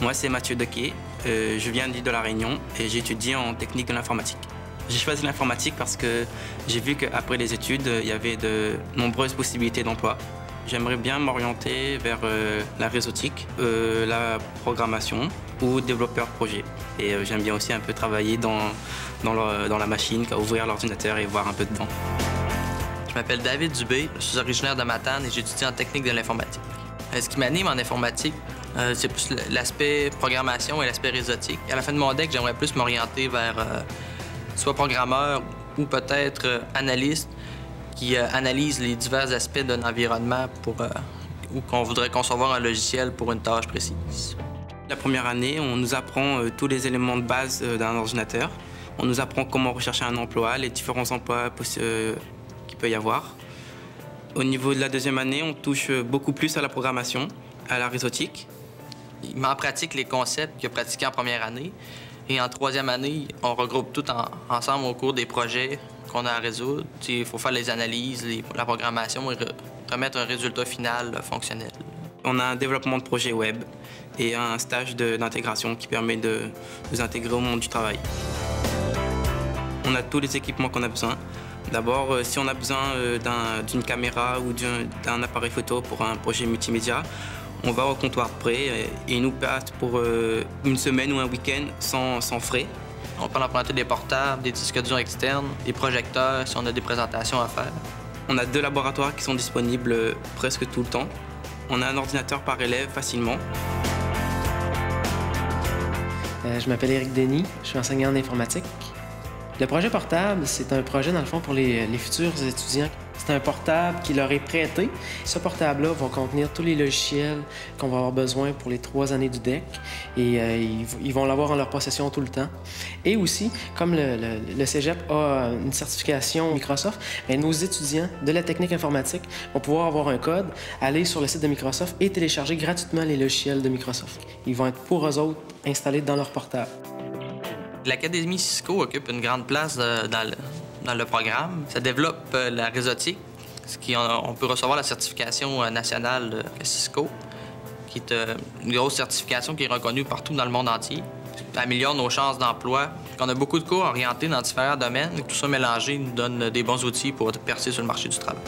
Moi, c'est Mathieu Dequet. Je viens de l'île de la Réunion et j'étudie en technique de l'informatique. J'ai choisi l'informatique parce que j'ai vu qu'après les études, il y avait de nombreuses possibilités d'emploi. J'aimerais bien m'orienter vers la réseautique, la programmation ou développeur projet. Et j'aime bien aussi un peu travailler dans la machine, ouvrir l'ordinateur et voir un peu dedans. Je m'appelle David Dubé, je suis originaire de Matane et j'étudie en technique de l'informatique. Ce qui m'anime en informatique, c'est plus l'aspect programmation et l'aspect réseautique. À la fin de mon deck, j'aimerais plus m'orienter vers soit programmeur ou peut-être analyste qui analyse les divers aspects d'un environnement ou qu'on voudrait concevoir un logiciel pour une tâche précise. La première année, on nous apprend tous les éléments de base d'un ordinateur. On nous apprend comment rechercher un emploi, les différents emplois qu'il peut y avoir. Au niveau de la deuxième année, on touche beaucoup plus à la programmation, à la réseautique. Il met en pratique les concepts qu'il a pratiqués en première année. Et en troisième année, on regroupe tout ensemble au cours des projets qu'on a à résoudre. Il faut faire les analyses, la programmation et remettre un résultat final fonctionnel. On a un développement de projet web et un stage d'intégration qui permet de nous intégrer au monde du travail. On a tous les équipements qu'on a besoin. D'abord, si on a besoin d'une caméra ou d'un appareil photo pour un projet multimédia, on va au comptoir prêt et ils nous passent pour une semaine ou un week-end sans frais. On peut emprunter des portables, des disques durs externes, des projecteurs si on a des présentations à faire. On a 2 laboratoires qui sont disponibles presque tout le temps. On a un ordinateur par élève facilement. Je m'appelle Éric Denis, je suis enseignant en informatique. Le projet portable, c'est un projet, dans le fond, pour les futurs étudiants. C'est un portable qui leur est prêté. Ce portable-là va contenir tous les logiciels qu'on va avoir besoin pour les 3 années du DEC. Et ils vont l'avoir en leur possession tout le temps. Et aussi, comme le Cégep a une certification Microsoft, bien, nos étudiants de la technique informatique vont pouvoir avoir un code, aller sur le site de Microsoft et télécharger gratuitement les logiciels de Microsoft. Ils vont être pour eux autres installés dans leur portable. L'Académie Cisco occupe une grande place dans le programme. Ça développe la réseautique, on peut recevoir la certification nationale de Cisco, qui est une grosse certification qui est reconnue partout dans le monde entier. Ça améliore nos chances d'emploi. On a beaucoup de cours orientés dans différents domaines. Tout ça mélangé nous donne des bons outils pour percer sur le marché du travail.